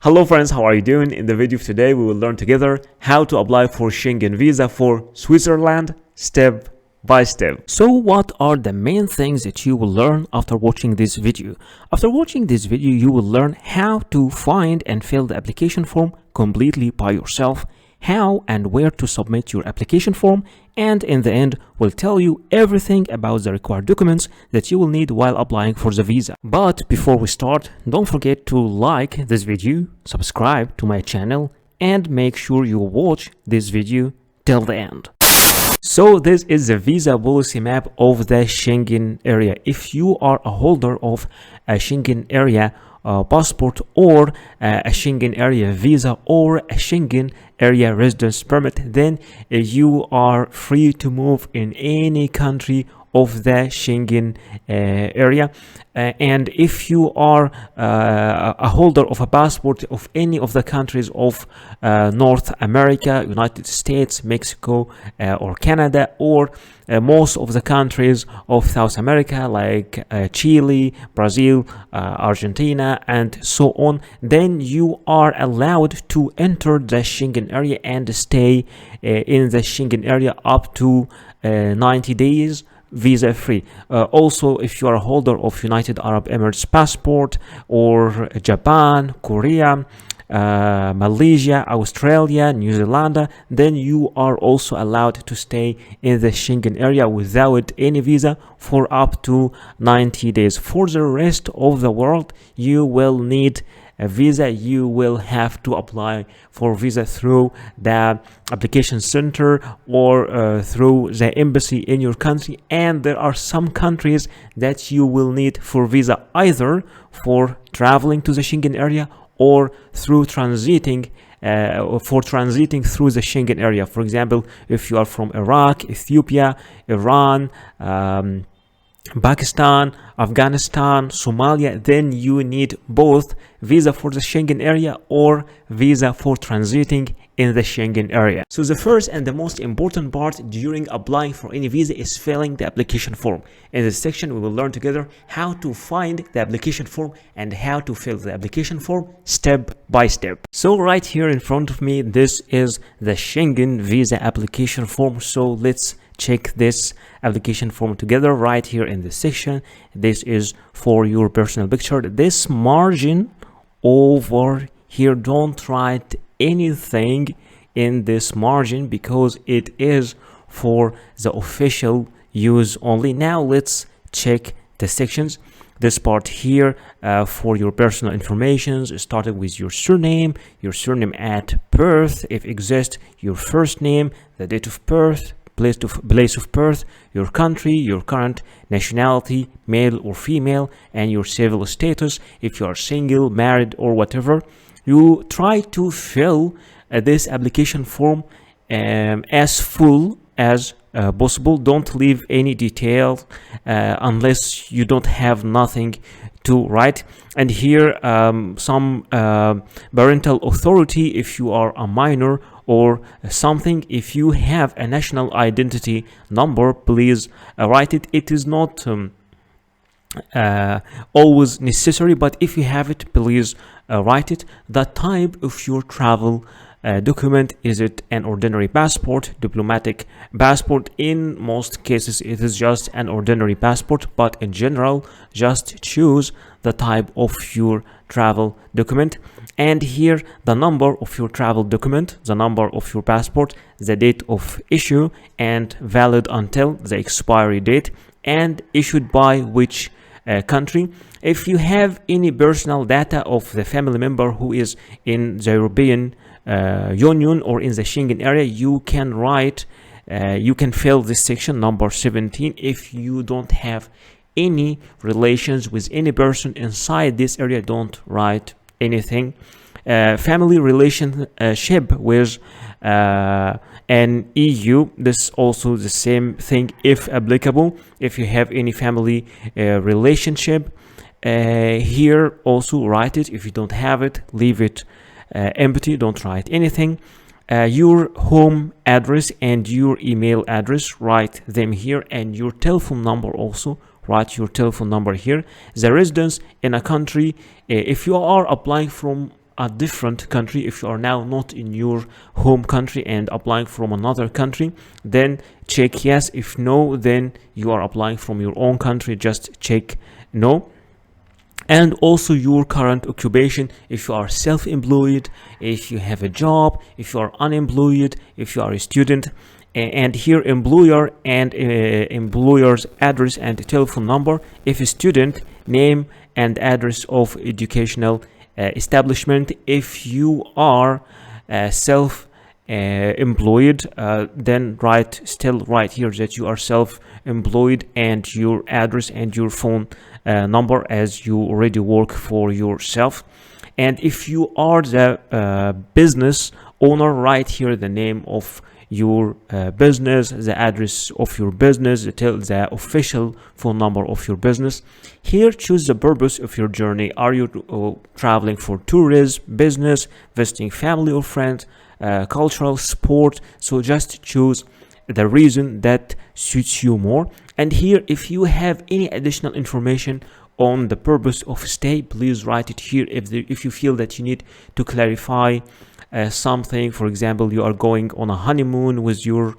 Hello friends, how are you doing? In the video of today, we will learn together how to apply for Schengen visa for Switzerland step by step. So what are the main things that you will learn after watching this video? After watching this video, you will learn how to find and fill the application form completely by yourself, how and where to submit your application form, and in the end will tell you everything about the required documents that you will need while applying for the visa. But before we start, don't forget to like this video, subscribe to my channel, and make sure you watch this video till the end. So this is the visa policy map of the Schengen area. If you are a holder of a Schengen area passport or a Schengen area visa or a Schengen area residence permit, then you are free to move in any country of the Schengen area. And if you are a holder of a passport of any of the countries of North America, United States, Mexico, or Canada, or most of the countries of South America like Chile, Brazil, Argentina, and so on, then you are allowed to enter the Schengen area and stay in the Schengen area up to 90 days visa free. Also, if you are a holder of United Arab Emirates passport or Japan, Korea, Malaysia, Australia, New Zealand, then you are also allowed to stay in the Schengen area without any visa for up to 90 days. For the rest of the world, you will need a visa. You will have to apply for visa through the application center or through the embassy in your country, and there are some countries that you will need for visa either for traveling to the Schengen area or through transiting through the Schengen area. For example, if you are from Iraq, Ethiopia, Iran, Pakistan, Afghanistan, Somalia, then you need both visa for the Schengen area or visa for transiting in the Schengen area. So the first and the most important part during applying for any visa is filling the application form. In this section, we will learn together how to find the application form and how to fill the application form step by step. So right here in front of me, this is the Schengen visa application form. So let's check this application form together right here in this section. This is for your personal picture. This margin over here, don't write anything in this margin because it is for the official use only. Now let's check the sections. This part here for your personal information, starting with your surname at birth, if exists, your first name, the date of birth, place of birth, your country, your current nationality, male or female, and your civil status, if you are single, married, or whatever. You try to fill this application form as full as possible. Don't leave any detail unless you don't have nothing to write. And here some parental authority if you are a minor or something. If you have a national identity number, please write it. It is not always necessary, but if you have it, please write it. The type of your travel document, is it an ordinary passport, diplomatic passport? In most cases it is just an ordinary passport, but in general just choose the type of your travel document. And here the number of your travel document, the number of your passport, the date of issue, and valid until the expiry date, and issued by which country. If you have any personal data of the family member who is in the European Union or in the Schengen area, you can write, you can fill this section number 17. If you don't have any relations with any person inside this area, don't write anything. Family relationship with an EU, this also the same thing if applicable. If you have any family relationship, here also write it. If you don't have it, leave it empty, don't write anything. Your home address and your email address, write them here, and your telephone number also, write your telephone number here. The residence in a country, if you are applying from a different country, if you are now not in your home country and applying from another country, then check yes. If no, then you are applying from your own country, just check no. And also your current occupation, if you are self-employed, if you have a job, if you are unemployed, if you are a student. And here employer and employer's address and telephone number. If a student, name and address of educational establishment. If you are self-employed, then still write here that you are self-employed and your address and your phone number, as you already work for yourself. And if you are the business owner, write here the name of your business, the address of your business, the official phone number of your business. Here choose the purpose of your journey. Are you traveling for tourism, business, visiting family or friends, cultural, sport? So just choose the reason that suits you more. And here, if you have any additional information on the purpose of stay, please write it here. If you feel that you need to clarify something, for example, you are going on a honeymoon with your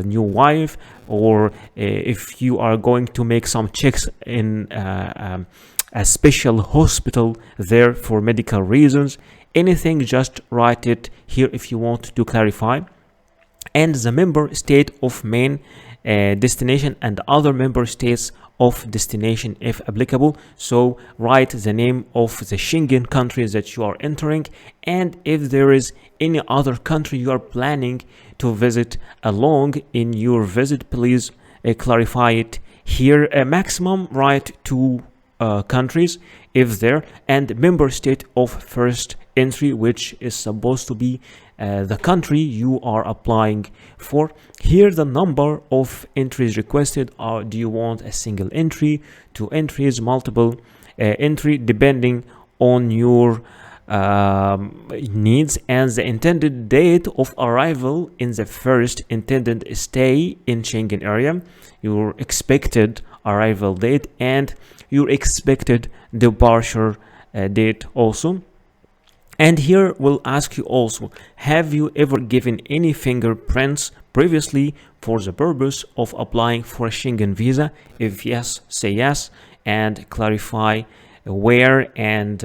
new wife, or if you are going to make some checks in a special hospital there for medical reasons, anything, just write it here if you want to clarify. And the member state of main destination and other member states of destination if applicable. So write the name of the Schengen countries that you are entering, and if there is any other country you are planning to visit along in your visit, please clarify it here. Maximum write 2 countries if there, and member state of first entry, which is supposed to be the country you are applying for. Here the number of entries requested are, do you want a single entry, 2 entries, multiple entry, depending on your needs, and the intended date of arrival in the first intended stay in Schengen area, your expected arrival date, and your expected departure date also. And here we'll ask you also, have you ever given any fingerprints previously for the purpose of applying for a Schengen visa? If yes, say yes and clarify where and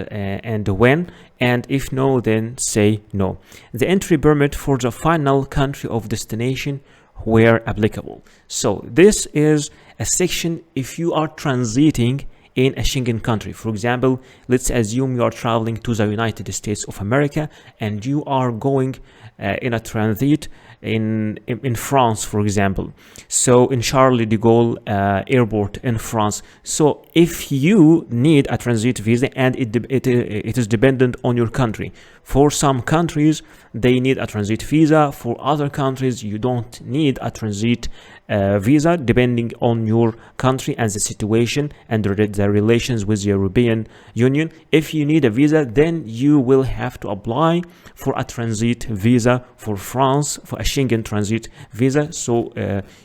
when, and if no, then say no. The entry permit for the final country of destination where applicable. So this is a section if you are transiting in a Schengen country. For example, let's assume you are traveling to the United States of America and you are going in a transit in France, for example. So in Charles de Gaulle airport in France. So if you need a transit visa, and it is dependent on your country. For some countries, they need a transit visa. For other countries, you don't need a transit visa, depending on your country and the situation and the relations with the European Union. If you need a visa, then you will have to apply for a transit visa for France, for a Schengen transit visa, so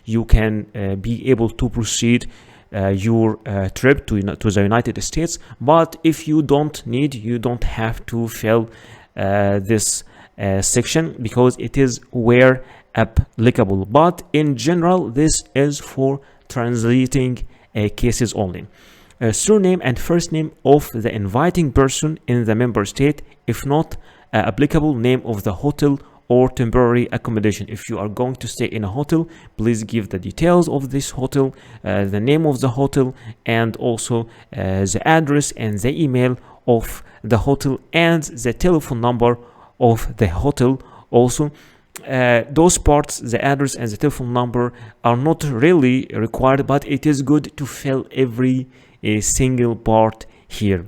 you can be able to proceed your trip to the United States. But if you don't need, you don't have to fill this section, because it is where applicable. But in general, this is for transiting cases only. Surname and first name of the inviting person in the member state. If not applicable, name of the hotel or temporary accommodation. If you are going to stay in a hotel, please give the details of this hotel, the name of the hotel, and also the address and the email of the hotel and the telephone number of the hotel also. Those parts, the address and the telephone number, are not really required, but it is good to fill every single part here.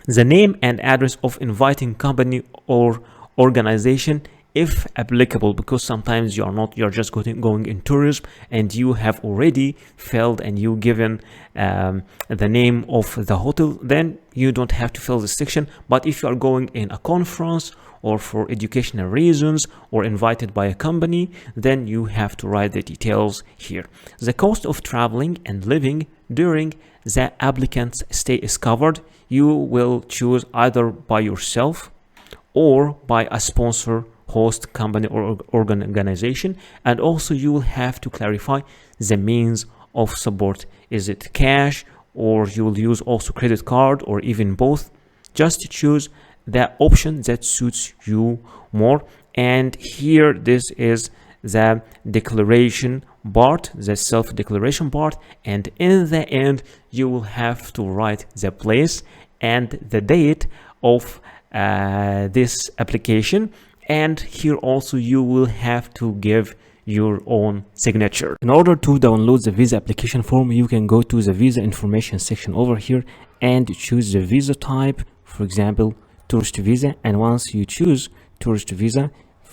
The name and address of inviting company or organization, if applicable, because sometimes you're just going in tourism and you have already filled and you given the name of the hotel, then you don't have to fill this section. But if you are going in a conference or for educational reasons or invited by a company, then you have to write the details here. The cost of traveling and living during the applicant's stay is covered. You will choose either by yourself or by a sponsor, host company or organization, and also you will have to clarify the means of support. Is it cash, or you will use also credit card, or even both? Just choose the option that suits you more. And here, this is the declaration part, the self-declaration part, and in the end you will have to write the place and the date of this application, and here also you will have to give your own signature. In order to download the visa application form, you can go to the visa information section over here and choose the visa type, for example tourist visa. And once you choose tourist visa,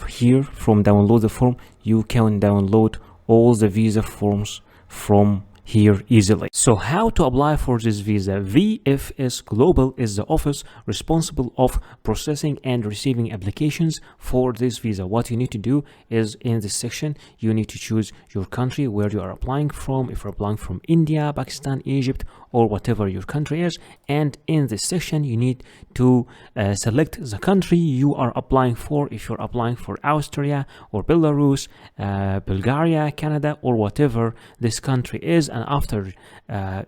here from download the form, you can download all the visa forms from here easily. So how to apply for this visa? VFS Global is the office responsible of processing and receiving applications for this visa. What you need to do is, in this section, you need to choose your country where you are applying from. If you're applying from India, Pakistan, Egypt, or whatever your country is, and in this section you need to select the country you are applying for. If you're applying for Austria or Belarus, Bulgaria, Canada, or whatever this country is, and after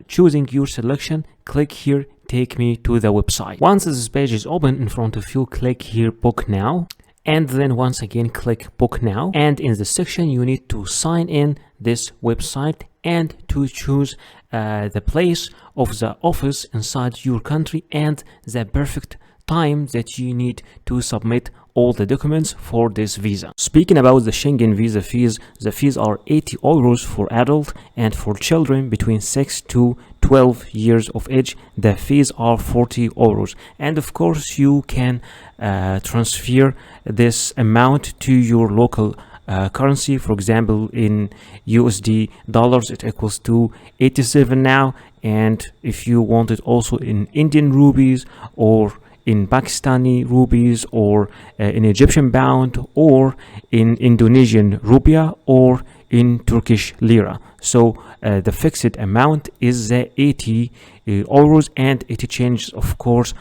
choosing your selection, click here, take me to the website. Once this page is open in front of you, click here book now, and then once again click book now, and in the section you need to sign in this website and to choose the place of the office inside your country and the perfect time that you need to submit all the documents for this visa. Speaking about the Schengen visa fees, the fees are 80 euros for adult, and for children between 6 to 12 years of age, the fees are 40 euros. And of course you can transfer this amount to your local currency. For example, in USD dollars it equals to 87 now, and if you want it also in Indian rupees, or in Pakistani rupees, or in Egyptian pound, or in Indonesian rupiah, or in Turkish lira. So the fixed amount is 80 euros, and it changes of course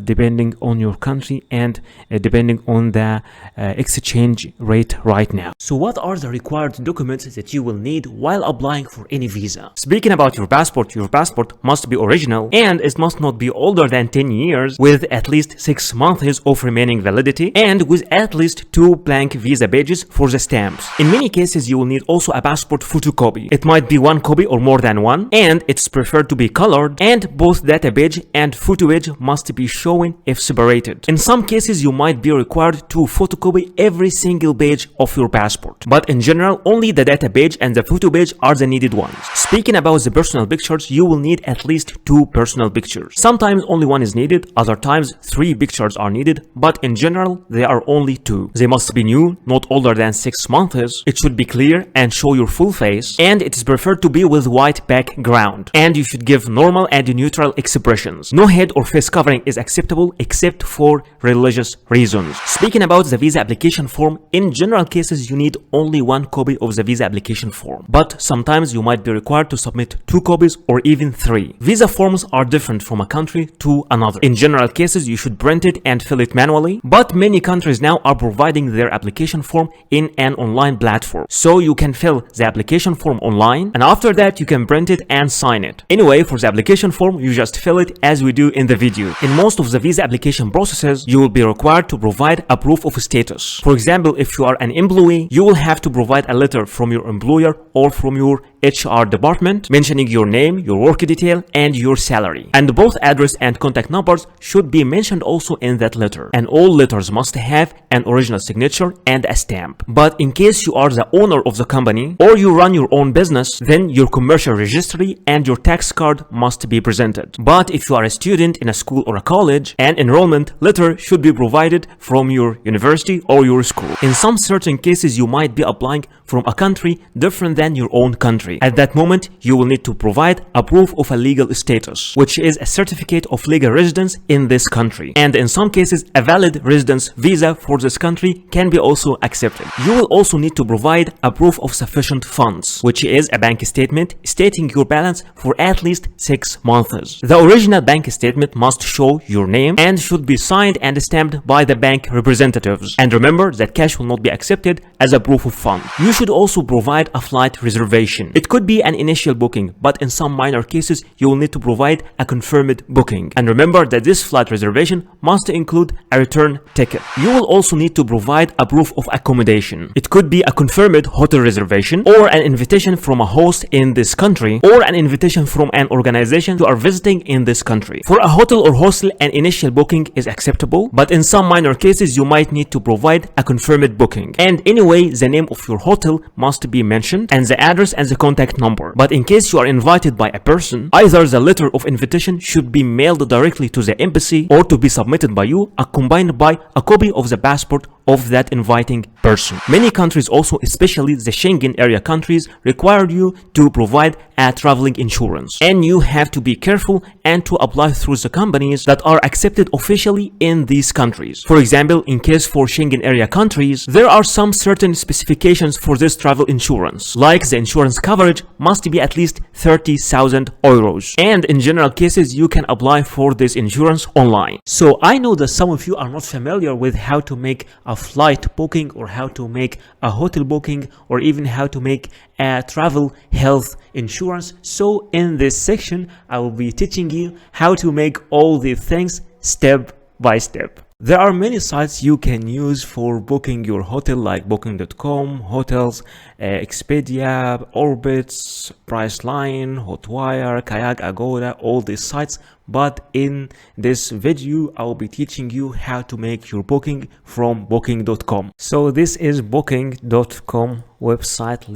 depending on your country and depending on the exchange rate right now. So what are the required documents that you will need while applying for any visa? Speaking about your passport must be original, and it must not be older than 10 years, with at least 6 months of remaining validity, and with at least 2 blank visa pages for the stamps. In many cases you will need also a passport photocopy. It might be 1 copy or more than one, and it's preferred to be colored, and both data page and photo page must be shown if separated. In some cases you might be required to photocopy every single page of your passport, but in general only the data page and the photo page are the needed ones. Speaking about the personal pictures, you will need at least 2 personal pictures. Sometimes only 1 is needed, other times 3 pictures are needed, but in general they are only 2. They must be new, not older than 6 months. It should be clear and show your full face, and it is preferred to be with white background, and you should give normal and neutral expressions. No head or face covering is acceptable except for religious reasons. Speaking about the visa application form, in general cases you need only 1 copy of the visa application form, but sometimes you might be required to submit 2 copies or even 3. Visa forms are different from a country to another. In general cases you should print it and fill it manually, but many countries now are providing their application form in an online platform, so you can fill the application form online, and after that you can print it and sign it. Anyway, for the application form you just fill it as we do in the video. In most of the visa application processes you will be required to provide a proof of status. For example, if you are an employee, you will have to provide a letter from your employer or from your HR department mentioning your name, your work detail, and your salary. And both address and contact numbers should be mentioned also in that letter. And all letters must have an original signature and a stamp. But in case you are the owner of the company or you run your own business, then your commercial registry and your tax card must be presented. But if you are a student in a school or a college, an enrollment letter should be provided from your university or your school. In some certain cases you might be applying from a country different than your own country. country. At that moment, you will need to provide a proof of a legal status, which is a certificate of legal residence in this country. And in some cases, a valid residence visa for this country can be also accepted. You will also need to provide a proof of sufficient funds, which is a bank statement stating your balance for at least 6 months. The original bank statement must show your name and should be signed and stamped by the bank representatives. And remember that cash will not be accepted as a proof of fund. You should also provide a flight reservation. It could be an initial booking, but in some minor cases, you will need to provide a confirmed booking. And remember that this flight reservation must include a return ticket. You will also need to provide a proof of accommodation. It could be a confirmed hotel reservation, or an invitation from a host in this country, or an invitation from an organization you are visiting in this country. For a hotel or hostel, an initial booking is acceptable, but in some minor cases, you might need to provide a confirmed booking. And anyway, the name of your hotel must be mentioned, and the address and the contact number. But in case you are invited by a person, either the letter of invitation should be mailed directly to the embassy or to be submitted by you, accompanied by a copy of the passport of that inviting person. Many countries also, especially the Schengen area countries, require you to provide a traveling insurance. And you have to be careful and to apply through the companies that are accepted officially in these countries. For example, in case for Schengen area countries, there are some certain specifications for this travel insurance, like the insurance coverage must be at least 30,000 euros. And in general cases, you can apply for this insurance online. So I know that some of you are not familiar with how to make a flight booking, or how to make a hotel booking, or even how to make a travel health insurance. So in this section, I will be teaching you how to make all these things step by step. There are many sites you can use for booking your hotel, like booking.com, hotels, Expedia, Orbitz, Priceline, Hotwire, Kayak, Agoda, all these sites. But in this video, I will be teaching you how to make your booking from booking.com. So this is booking.com website.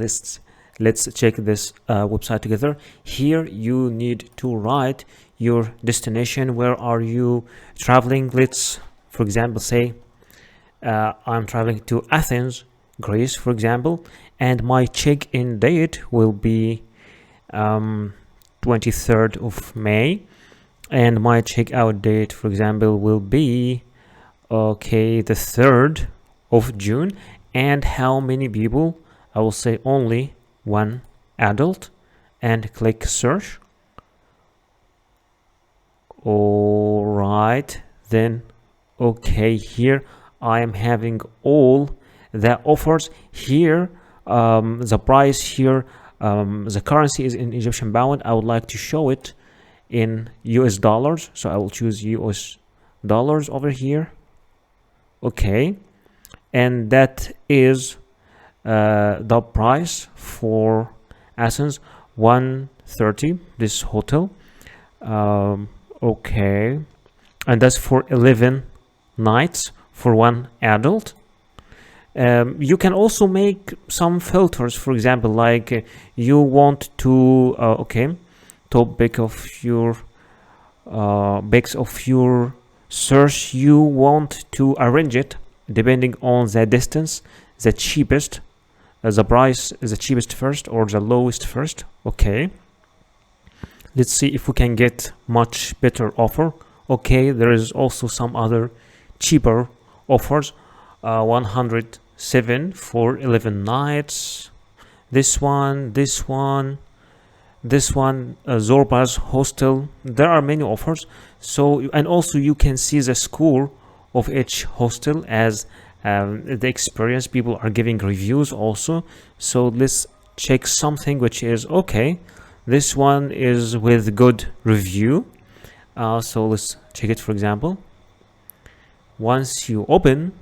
Let's check this website together. Here you need to write your destination. Where are you traveling? Let's, for example, say I'm traveling to Athens, Greece, for example, and my check-in date will be 23rd of May, and my check-out date, for example, will be the 3rd of June. And how many people? I will say only one adult, and click search. All right, then here I am having all the offers here. The price here, the currency is in Egyptian pound. I would like to show it in US dollars, so I will choose US dollars over here. And that is the price for Athens, 130, this hotel. And that's for 11 nights for one adult. You can also make some filters, for example, like you want to topic of your bits of your search, you want to arrange it depending on the distance, the cheapest, the price, the cheapest first or the lowest first. Let's see if we can get much better offer. There is also some other cheaper offers. 107 for 11 nights. This one, Zorba's hostel. There are many offers. So, and also you can see the score of each hostel as the experience. People are giving reviews also. So let's check something which is this one is with good review. So let's check it. For example, once you open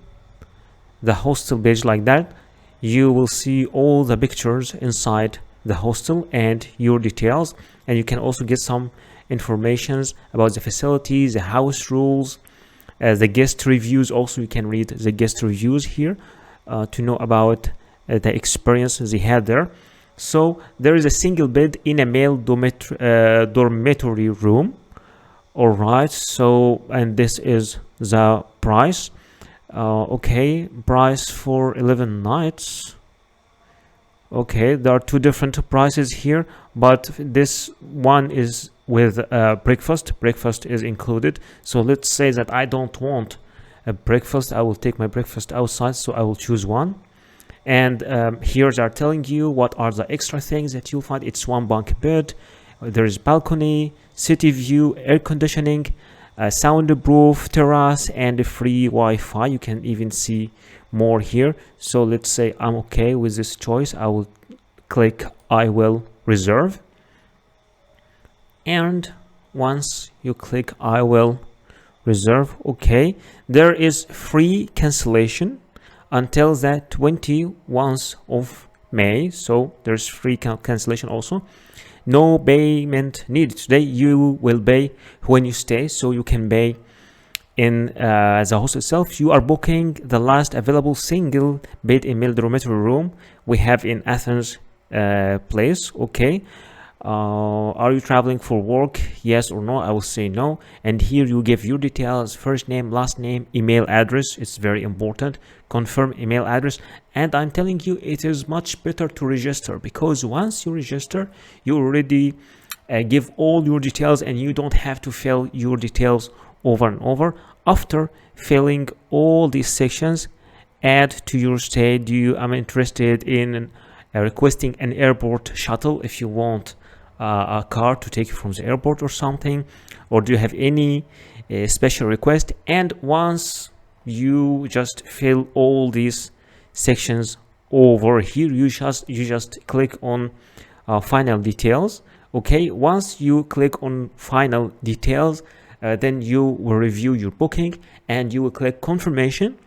the hostel page like that, you will see all the pictures inside the hostel and your details, and you can also get some informations about the facilities, the house rules, the guest reviews. Also, you can read the guest reviews here to know about the experience they had there. So there is a single bed in a male dormitory room. All right, so, and this is the price. Price for 11 nights. Okay, there are two different prices here, but this one is with breakfast. Breakfast is included. So let's say that I don't want a breakfast. I will take my breakfast outside, so I will choose one. And here they are telling you what are the extra things that you'll find. It's one bunk bed, there is balcony, city view, air conditioning, soundproof terrace, and a free Wi-Fi. You can even see more here. So let's say I'm okay with this choice. I will click I will reserve, and once you click I will reserve, okay, there is free cancellation until the 21st of May. So there's free cancellation also. No payment needed. Today you will pay when you stay, so you can pay in the host itself. You are booking the last available single bed in male dormitory room we have in Athens place. Okay, are you traveling for work? Yes or no? I will say no. And here you give your details: first name, last name, email address. It's very important. Confirm email address. And I'm telling you, it is much better to register, because once you register, you already give all your details, and you don't have to fill your details over and over. After filling all these sections, add to your stay. I'm interested in requesting an airport shuttle if you want a car to take you from the airport or something, or do you have any special request? And once you just fill all these sections over here, you just click on final details. Okay, once you click on final details, then you will review your booking, and you will click confirmation,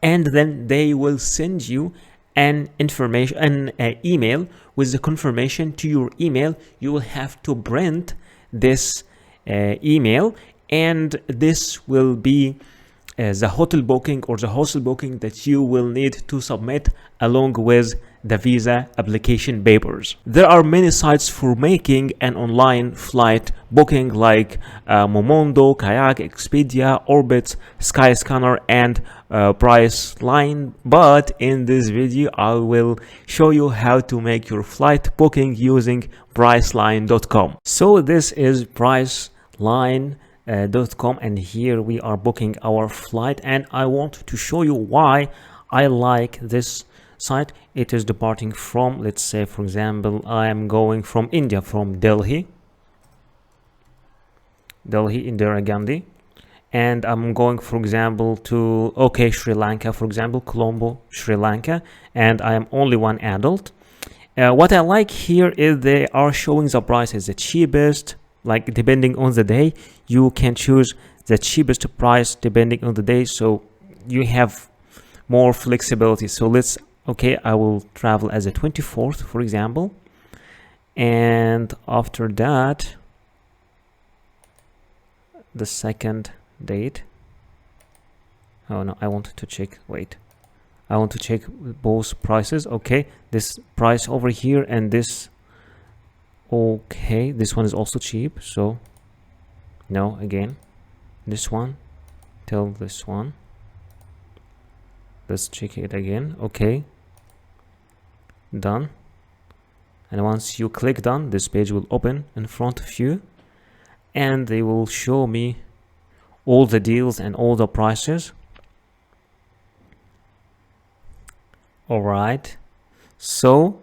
and then they will send you an email with the confirmation to your email. You will have to print this email, and this will be the hotel booking or the hostel booking that you will need to submit along with the visa application papers. There are many sites for making an online flight booking, like Momondo, Kayak, Expedia, Orbitz, Skyscanner, and Priceline. But in this video, I will show you how to make your flight booking using Priceline.com. So this is Priceline.com, and here we are booking our flight, and I want to show you why I like this site. It is departing from, let's say for example, I am going from India, from Delhi, Indira Gandhi, and I'm going, for example, to Sri Lanka, for example, Colombo, Sri Lanka, and I am only one adult. What I like here is they are showing the prices, the cheapest, like depending on the day you can choose the cheapest price depending on the day, so you have more flexibility. So I will travel as a 24th, for example, and after that the second date. Oh no, I want to check, I want to check both prices. Okay, this price over here and this. Okay, this one is also cheap, so no, again this one till this one. Let's check it again. Okay, done. And once you click done, this page will open in front of you, and they will show me all the deals and all the prices. All right, so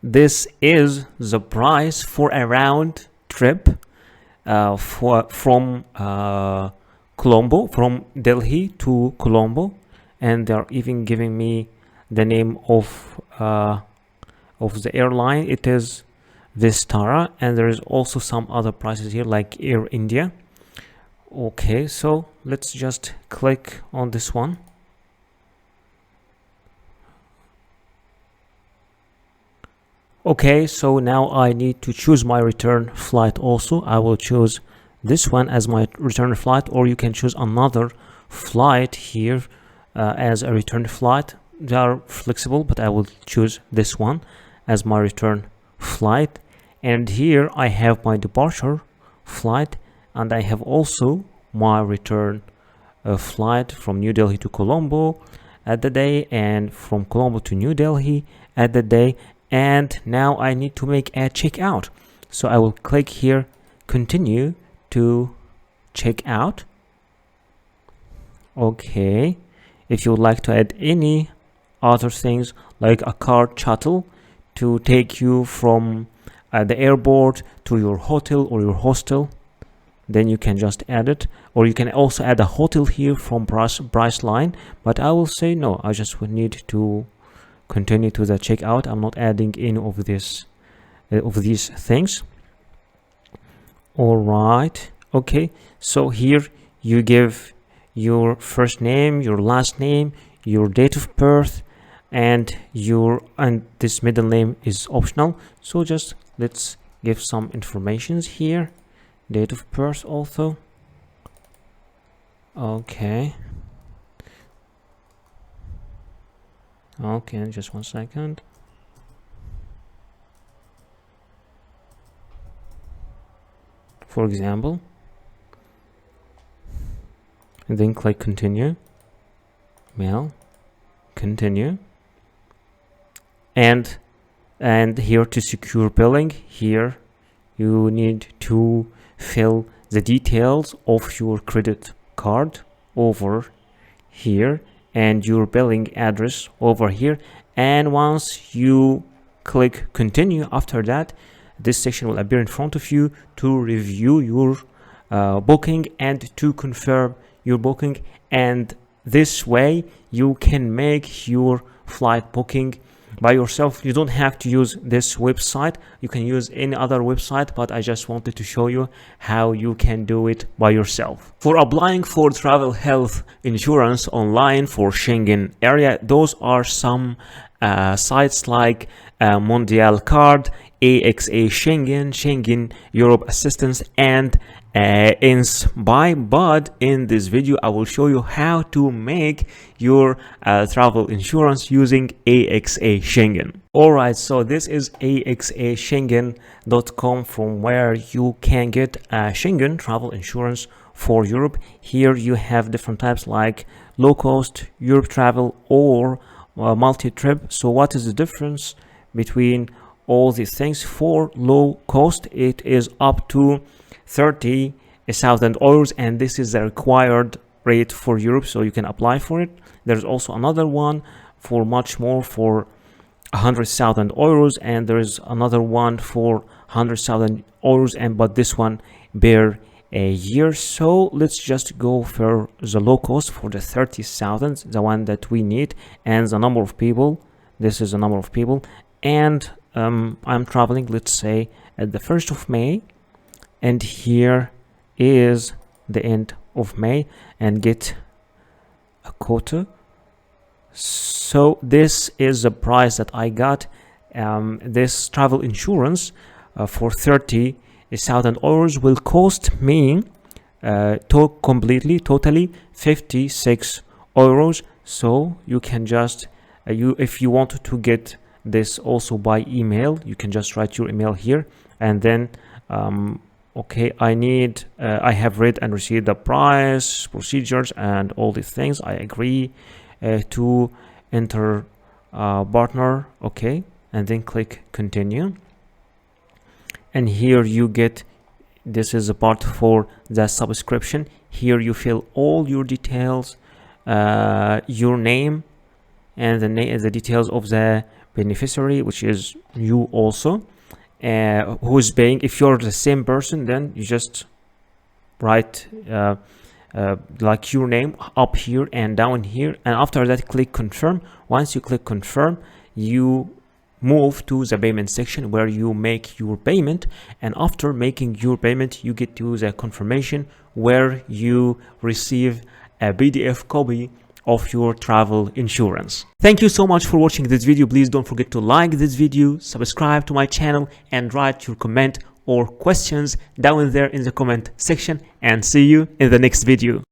this is the price for a round trip from Colombo, from Delhi to Colombo, and they're even giving me the name of the airline. It is Vistara, and there is also some other prices here like Air India. Okay, so let's just click on this one. Okay, so now I need to choose my return flight also. I will choose this one as my return flight, or you can choose another flight here as a return flight. They are flexible, but I will choose this one as my return flight. And here I have my departure flight, and I have also my return flight from New Delhi to Colombo, at the day, and from Colombo to New Delhi at the day. And now I need to make a checkout, so I will click here, continue to check out. Okay, if you would like to add any other things like a car shuttle to take you from the airport to your hotel or your hostel, then you can just add it. Or you can also add a hotel here from price line, but I will say no, I just would need to continue to the checkout. I'm not adding any of this of these things. All right, okay, so here you give your first name, your last name, your date of birth, and this middle name is optional, so just let's give some informations here. Date of birth also. Okay, just 1 second. For example, and then click continue. Mail, continue. And here to secure billing, here you need to fill the details of your credit card over here and your billing address over here. And once you click continue, after that this section will appear in front of you to review your booking and to confirm your booking. And this way you can make your flight booking by yourself. You don't have to use this website, you can use any other website, but I just wanted to show you how you can do it by yourself. For applying for travel health insurance online for Schengen area, those are some sites like Mondial Card, AXA Schengen, Schengen Europe Assistance, and Inspire. But in this video I will show you how to make your travel insurance using AXA Schengen. Alright, so this is axaschengen.com, from where you can get Schengen travel insurance for Europe. Here you have different types like low cost, Europe travel, or multi-trip. So what is the difference between all these things? For low cost, it is up to 30,000 euros, and this is the required rate for Europe, so you can apply for it. There's also another one for much more, for 100,000 euros, and there is another one for 100,000 euros, but this one per a year. So let's just go for the low cost, for the 30,000, the one that we need, and the number of people. This is the number of people, and I'm traveling, let's say, at the 1st of May, and here is the end of May, and get a quota. So this is the price that I got. This travel insurance for 30,000 euros will cost me totally 56 euros. So you can just if you want to get this also by email, you can just write your email here, and then okay, I have read and received the price, procedures, and all these things. I agree to enter partner. Okay, and then click continue. And here you get, this is a part for the subscription. Here you fill all your details, your name, and the details of the beneficiary, which is you also, who is paying. If you're the same person, then you just write like your name up here and down here, and after that click confirm. Once you click confirm, you move to the payment section where you make your payment, and after making your payment you get to the confirmation where you receive a PDF copy of your travel insurance. Thank you so much for watching this video. Please don't forget to like this video, subscribe to my channel, and write your comment or questions down there in the comment section, and see you in the next video.